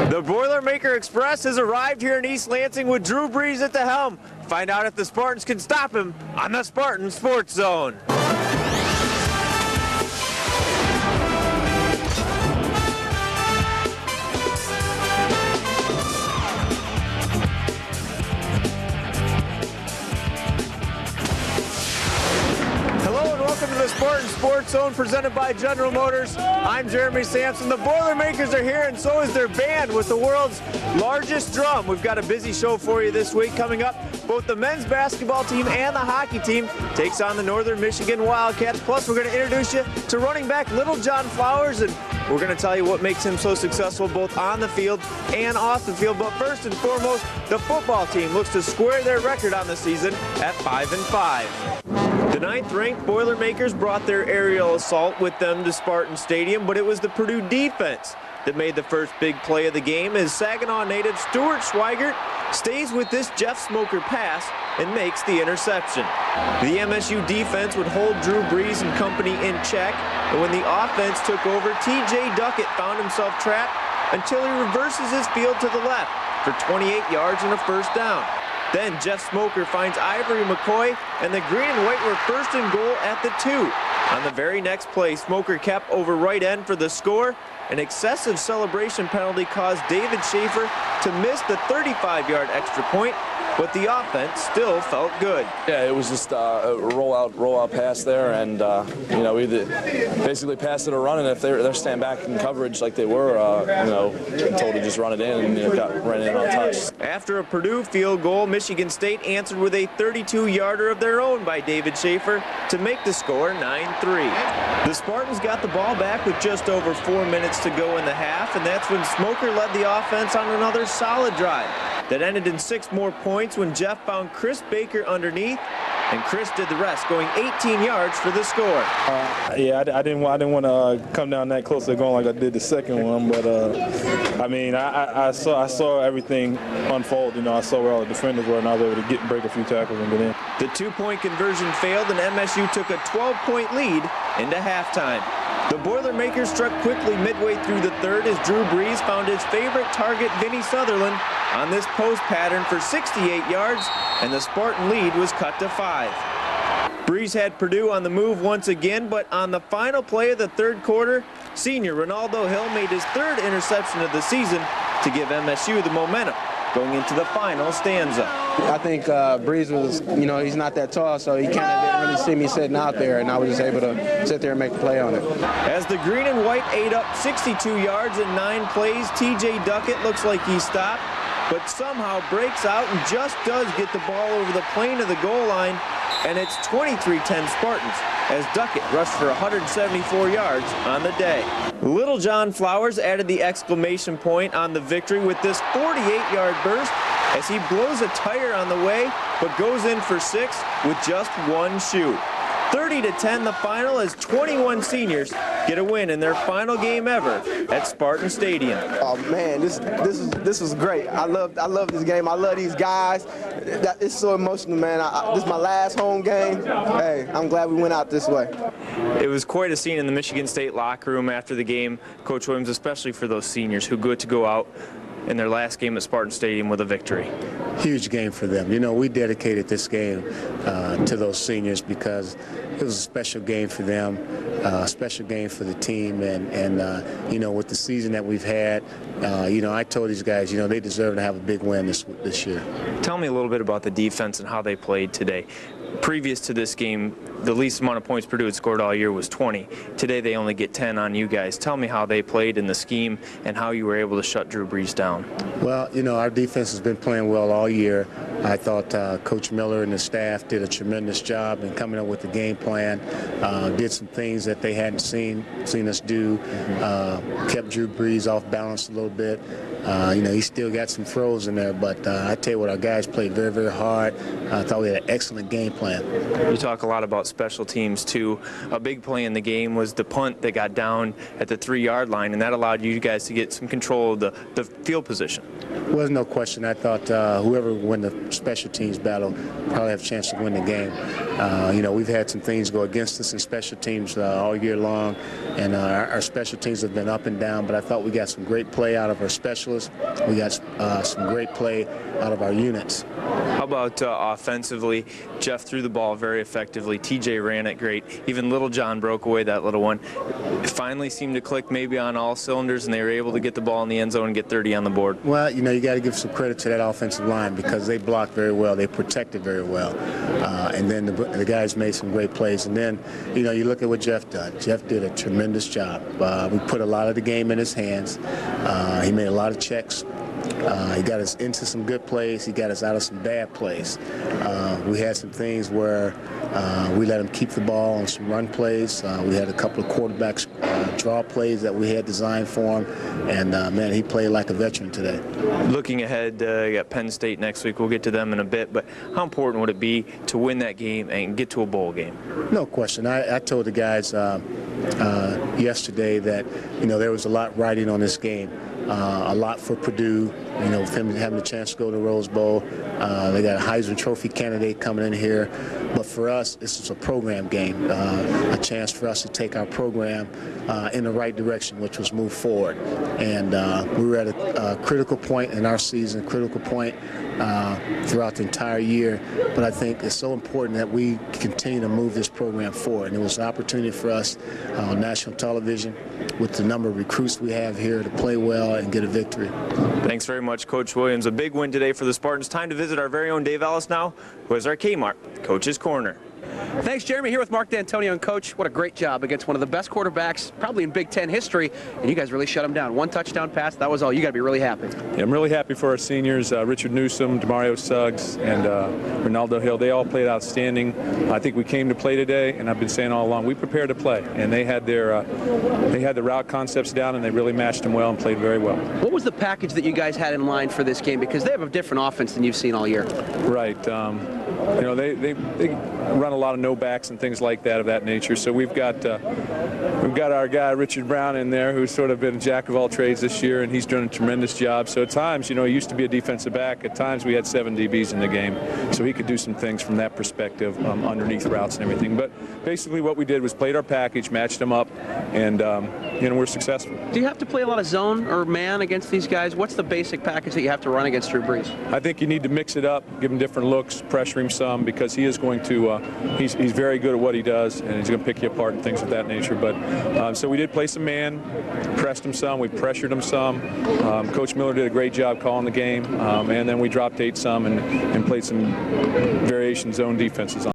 The Boilermaker Express has arrived here in East Lansing with Drew Brees at the helm. Find out if the Spartans can stop him on the Spartan Sports Zone. Welcome to the Spartan Sports Zone presented by General Motors. I'm Jeremy Sampson. The Boilermakers are here and so is their band with the world's largest drum. We've got a busy show for you this week. Coming up, both the men's basketball team and the hockey team takes on the Northern Michigan Wildcats. Plus, we're going to introduce you to running back Littlejohn Flowers, and we're going to tell you what makes him so successful both on the field and off the field. But first and foremost, the football team looks to square their record on the season at 5-5. The 9th-ranked Boilermakers brought their aerial assault with them to Spartan Stadium, but it was the Purdue defense that made the first big play of the game as Saginaw native Stuart Schweigert stays with this Jeff Smoker pass and makes the interception. The MSU defense would hold Drew Brees and company in check, and when the offense took over, TJ Duckett found himself trapped until he reverses his field to the left for 28 yards and a first down. Then Jeff Smoker finds Ivory McCoy, and the green and white were first and goal at the 2. On the very next play, Smoker kept over right end for the score. An excessive celebration penalty caused David Schaefer to miss the 35-yard extra point, but the offense still felt good. Yeah, it was just a rollout pass there, and you know, we basically passed it or run, and if they're standing back in coverage like they were, you know, told to just run it in, and it got ran in untouched. After a Purdue field goal, Michigan State answered with a 32-yarder of their own by David Schaefer to make the score 9-3. The Spartans got the ball back with just over 4 minutes to go in the half, and that's when Smoker led the offense on another solid drive that ended in 6 more points when Jeff found Chris Baker underneath, and Chris did the rest, going 18 yards for the score. Yeah, I didn't want to come down that close to going like I did the second one, but I mean, I saw everything unfold. You know, I saw where all the defenders were, and I was able to break a few tackles and get in. The 2-point conversion failed, and MSU took a 12-point lead into halftime. The Boilermakers struck quickly midway through the third as Drew Brees found his favorite target, Vinny Sutherland, on this post pattern for 68 yards, and the Spartan lead was cut to 5. Brees had Purdue on the move once again, but on the final play of the third quarter, senior Ronaldo Hill made his 3rd interception of the season to give MSU the momentum going into the final stanza. I think Brees was, you know, he's not that tall, so he kind of didn't really see me sitting out there, and I was just able to sit there and make a play on it. As the green and white ate up 62 yards in 9 plays, TJ Duckett looks like he stopped, but somehow breaks out and just does get the ball over the plane of the goal line, and it's 23-10 Spartans as Duckett rushed for 174 yards on the day. Littlejohn Flowers added the exclamation point on the victory with this 48-yard burst as he blows a tire on the way, but goes in for 6 with just 1 shoot. 30-10 the final as 21 seniors get a win in their final game ever at Spartan Stadium. Oh man, this is great. I love this game. I love these guys. It's so emotional, man. This is my last home game. Hey, I'm glad we went out this way. It was quite a scene in the Michigan State locker room after the game, Coach Williams, especially for those seniors who get to go out in their last game at Spartan Stadium with a victory. Huge game for them. You know, we dedicated this game to those seniors because it was a special game for them, a special game for the team, and you know, with the season that we've had, you know, I told these guys, you know, they deserve to have a big win this year. Tell me a little bit about the defense and how they played today. Previous to this game, the least amount of points Purdue had scored all year was 20. Today they only get 10 on you guys. Tell me how they played in the scheme and how you were able to shut Drew Brees down. Well, you know, our defense has been playing well all year. I thought Coach Miller and the staff did a tremendous job in coming up with the game plan, did some things that they hadn't seen us do, kept Drew Brees off balance a little bit. You know, he still got some throws in there, but I tell you what, our guys played very, very hard. I thought we had an excellent game plan. You talk a lot about special teams, too. A big play in the game was the punt that got down at the 3-yard line, and that allowed you guys to get some control of the field position. Well, there's no question. I thought whoever won the special teams battle probably have a chance to win the game. You know, we've had some things go against us in special teams all year long, and our special teams have been up and down, but I thought we got some great play out of our specialists. We got some great play out of our units. How about offensively? Jeff threw the ball very effectively. TJ ran it great. Even Littlejohn broke away that little one. It finally seemed to click maybe on all cylinders, and they were able to get the ball in the end zone and get 30 on the board. Well, you know, you got to give some credit to that offensive line because they blocked very well. They protected very well. And then the guys made some great plays. And then, you know, you look at what Jeff done. Jeff did a tremendous job. We put a lot of the game in his hands. He made a lot of checks. He got us into some good plays. He got us out of some bad plays. We had some things where we let him keep the ball on some run plays. We had a couple of quarterbacks draw plays that we had designed for him. And, man, he played like a veteran today. Looking ahead, you got Penn State next week. We'll get to them in a bit. But how important would it be to win that game and get to a bowl game? No question. I told the guys yesterday that, you know, there was a lot riding on this game. A lot for Purdue, you know, with them having a chance to go to the Rose Bowl. They got a Heisman Trophy candidate coming in here. But for us, this is a program game, a chance for us to take our program in the right direction, which was move forward. And we were at a critical point in our season, critical point throughout the entire year. But I think it's so important that we continue to move this program forward. And it was an opportunity for us on national television with the number of recruits we have here to play well and get a victory. Thanks very much, Coach Williams. A big win today for the Spartans. Time to visit our very own Dave Ellis now, who has our Kmart Coach's Corner. Thanks, Jeremy. Here with Mark Dantonio. And Coach, what a great job against one of the best quarterbacks probably in Big Ten history, and you guys really shut him down. One touchdown pass, that was all. You got to be really happy. Yeah, I'm really happy for our seniors, Richard Newsom, Demario Suggs, and Ronaldo Hill. They all played outstanding. I think we came to play today, and I've been saying all along, we prepared to play, and they had the route concepts down, and they really matched them well and played very well. What was the package that you guys had in line for this game? Because they have a different offense than you've seen all year. Right. You know, they run a lot of no-backs and things like that of that nature. So we've got our guy Richard Brown in there, who's sort of been a jack of all trades this year, and he's done a tremendous job. So at times, you know, he used to be a defensive back. At times we had 7 DBs in the game, so he could do some things from that perspective, underneath routes and everything. But basically what we did was played our package, matched them up, and you know, we're successful. Do you have to play a lot of zone or man against these guys? What's the basic package that you have to run against Drew Brees? I think you need to mix it up, give him different looks, pressure him some, because he is going to, he's very good at what he does, and he's going to pick you apart and things of that nature. But so we did play some man, pressed him some, we pressured him some. Coach Miller did a great job calling the game, and then we dropped 8 some and played some variation zone defenses on